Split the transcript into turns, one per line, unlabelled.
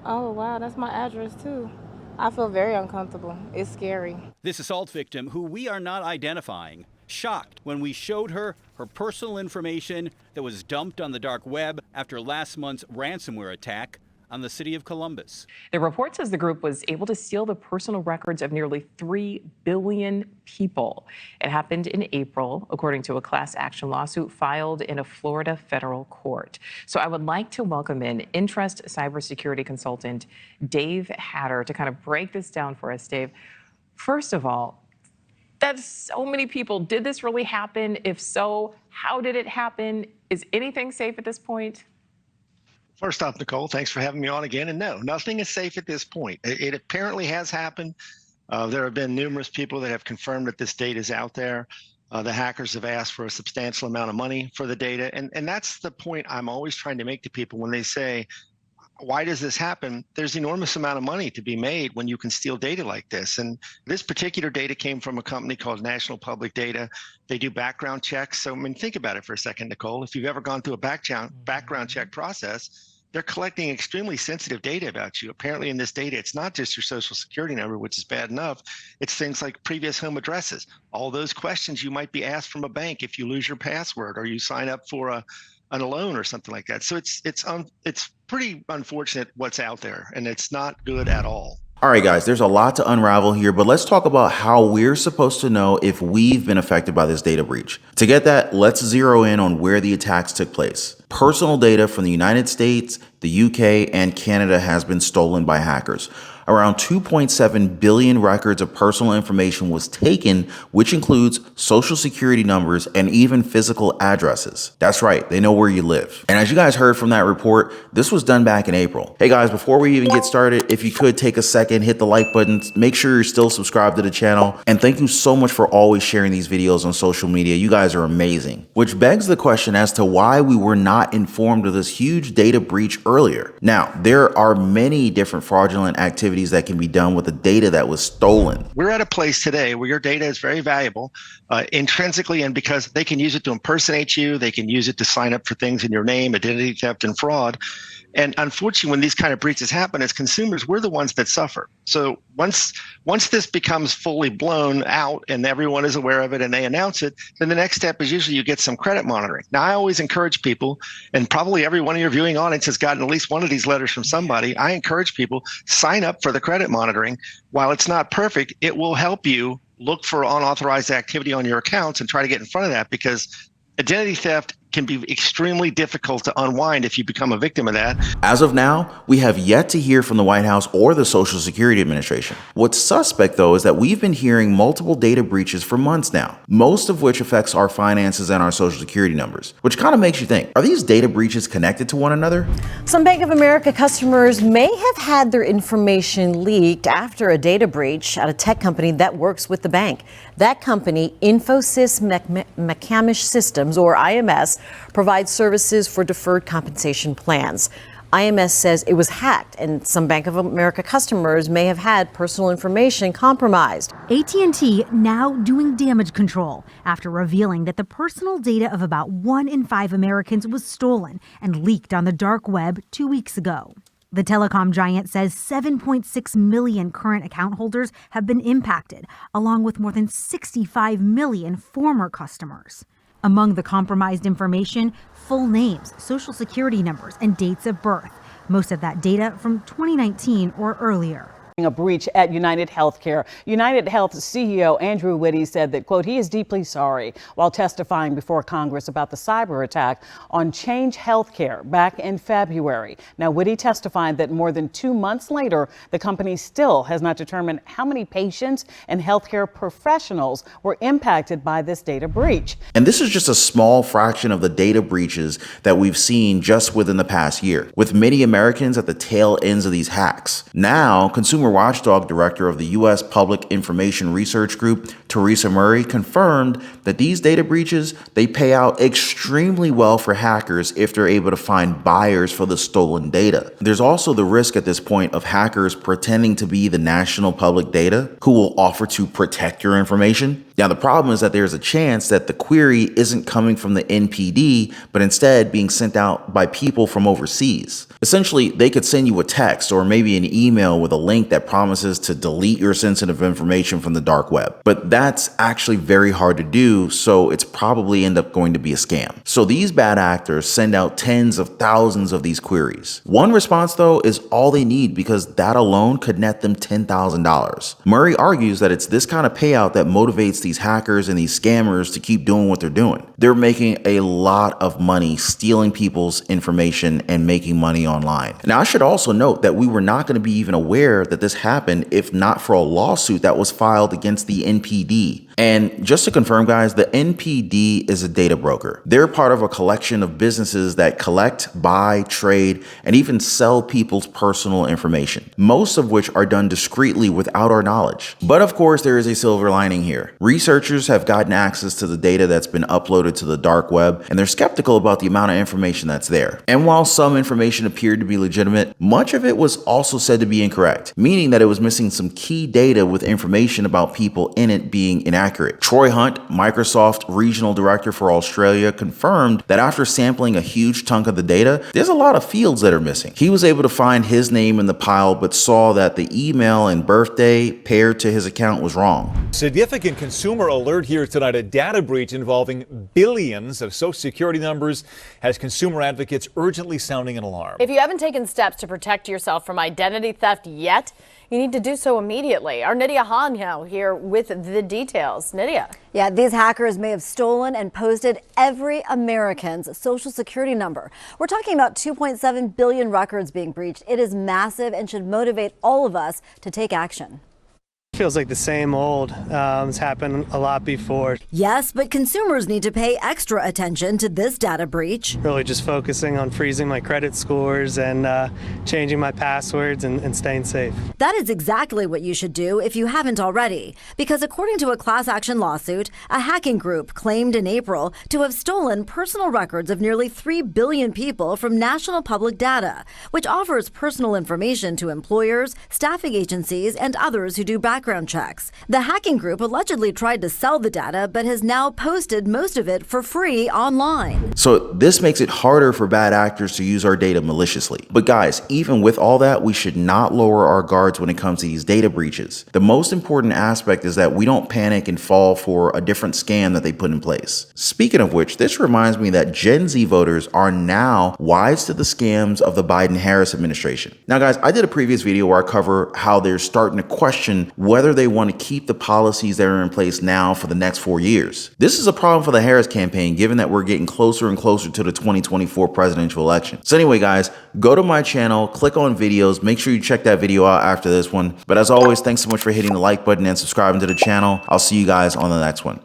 Oh, wow, that's my address too. I feel very uncomfortable. It's scary.
This assault victim, who we are not identifying, shocked when we showed her her personal information that was dumped on the dark web after last month's ransomware attack on the city of Columbus.
The report says the group was able to steal the personal records of nearly 3 billion people. It happened in April, according to a class action lawsuit filed in a Florida federal court. So I would like to welcome in Intrust cybersecurity consultant Dave Hatter to kind of break this down for us. Dave, first of all, that's so many people. Did this really happen? If so, how did it happen? Is anything safe at this point?
First off, Nicole, thanks for having me on again. And no, nothing is safe at this point. It apparently has happened. There have been numerous people that have confirmed that this data is out there. The hackers have asked for a substantial amount of money for the data. And that's the point I'm always trying to make to people when they say, why does this happen? There's enormous amount of money to be made when you can steal data like this. And this particular data came from a company called National Public Data. They do background checks. So I mean, think about it for a second, Nicole. If you've ever gone through a background check process, they're collecting extremely sensitive data about you. Apparently in this data, it's not just your social security number, which is bad enough. It's things like previous home addresses, all those questions you might be asked from a bank if you lose your password or you sign up for a loan or something like that. So it's pretty unfortunate what's out there, and it's not good at all.
All right, guys, there's a lot to unravel here, but let's talk about how we're supposed to know if we've been affected by this data breach. To get that, let's zero in on where the attacks took place. Personal data from the United States, the UK, and Canada has been stolen by hackers. Around 2.7 billion records of personal information was taken, which includes social security numbers and even physical addresses. That's right, they know where you live. And as you guys heard from that report, this was done back in April. Hey guys, before we even get started, if you could take a second, hit the like button, make sure you're still subscribed to the channel, and thank you so much for always sharing these videos on social media. You guys are amazing. Which begs the question as to why we were not informed of this huge data breach earlier. Now, there are many different fraudulent activities that can be done with the data that was stolen.
We're at a place today where your data is very valuable intrinsically, and because they can use it to impersonate you, they can use it to sign up for things in your name, identity theft and fraud. And unfortunately, when these kind of breaches happen, as consumers, we're the ones that suffer. So once this becomes fully blown out and everyone is aware of it and they announce it, then the next step is usually you get some credit monitoring. Now, I always encourage people, and probably every one of your viewing audience has gotten at least one of these letters from somebody. I encourage people, sign up for the credit monitoring. While it's not perfect, it will help you look for unauthorized activity on your accounts and try to get in front of that, because identity theft can be extremely difficult to unwind if you become a victim of that.
As of now, we have yet to hear from the White House or the Social Security Administration. What's suspect, though, is that we've been hearing multiple data breaches for months now, most of which affects our finances and our Social Security numbers, which kind of makes you think, are these data breaches connected to one another?
Some Bank of America customers may have had their information leaked after a data breach at a tech company that works with the bank. That company, Infosys McCamish Systems, or IMS, provides services for deferred compensation plans. IMS says it was hacked, and some Bank of America customers may have had personal information compromised.
AT&T now doing damage control after revealing that the personal data of about 1 in 5 Americans was stolen and leaked on the dark web 2 weeks ago. The telecom giant says 7.6 million current account holders have been impacted, along with more than 65 million former customers. Among the compromised information, full names, social security numbers, and dates of birth. Most of that data from 2019 or earlier.
A breach at United Healthcare. United Health CEO Andrew Whitty said that, quote, he is deeply sorry while testifying before Congress about the cyber attack on Change Healthcare back in February. Now, Whitty testified that more than 2 months later, the company still has not determined how many patients and healthcare professionals were impacted by this data breach.
And this is just a small fraction of the data breaches that we've seen just within the past year, with many Americans at the tail ends of these hacks. Now, Consumer Watchdog Director of the U.S. Public Information Research Group, Teresa Murray, confirmed that these data breaches, they pay out extremely well for hackers if they're able to find buyers for the stolen data. There's also the risk at this point of hackers pretending to be the national public data who will offer to protect your information. Now, the problem is that there's a chance that the query isn't coming from the NPD, but instead being sent out by people from overseas. Essentially, they could send you a text or maybe an email with a link that promises to delete your sensitive information from the dark web. But that's actually very hard to do, so it's probably end up going to be a scam. So these bad actors send out tens of thousands of these queries. One response, though, is all they need because that alone could net them $10,000. Murray argues that it's this kind of payout that motivates these hackers and these scammers to keep doing what they're doing. They're making a lot of money stealing people's information and making money online. Now, I should also note that we were not going to be even aware that this happened if not for a lawsuit that was filed against the NPD. And just to confirm, guys, the NPD is a data broker. They're part of a collection of businesses that collect, buy, trade, and even sell people's personal information, most of which are done discreetly without our knowledge. But of course, there is a silver lining here. Researchers have gotten access to the data that's been uploaded to the dark web, and they're skeptical about the amount of information that's there. And while some information appeared to be legitimate, much of it was also said to be incorrect, meaning that it was missing some key data with information about people in it being inaccurate. Troy Hunt, Microsoft Regional Director for Australia, confirmed that after sampling a huge chunk of the data, there's a lot of fields that are missing. He was able to find his name in the pile, but saw that the email and birthday paired to his account was wrong.
Significant consumer alert here tonight. A data breach involving billions of Social Security numbers has consumer advocates urgently sounding an alarm.
If you haven't taken steps to protect yourself from identity theft yet, you need to do so immediately. Our Nydia Han now here with the details. Nydia.
Yeah, these hackers may have stolen and posted every American's Social Security number. We're talking about 2.7 billion records being breached. It is massive and should motivate all of us to take action.
Feels like the same old. It's happened a lot before.
Yes, but consumers need to pay extra attention to this data breach.
Really just focusing on freezing my credit scores and changing my passwords and staying safe.
That is exactly what you should do if you haven't already. Because according to a class action lawsuit, a hacking group claimed in April to have stolen personal records of nearly 3 billion people from National Public Data, which offers personal information to employers, staffing agencies, and others who do background checks. The hacking group allegedly tried to sell the data, but has now posted most of it for free online.
So this makes it harder for bad actors to use our data maliciously. But guys, even with all that, we should not lower our guards when it comes to these data breaches. The most important aspect is that we don't panic and fall for a different scam that they put in place. Speaking of which, this reminds me that Gen Z voters are now wise to the scams of the Biden-Harris administration. Now guys, I did a previous video where I cover how they're starting to question whether they want to keep the policies that are in place now for the next 4 years. This is a problem for the Harris campaign, given that we're getting closer and closer to the 2024 presidential election. So anyway, guys, go to my channel, click on videos, make sure you check that video out after this one. But as always, thanks so much for hitting the like button and subscribing to the channel. I'll see you guys on the next one.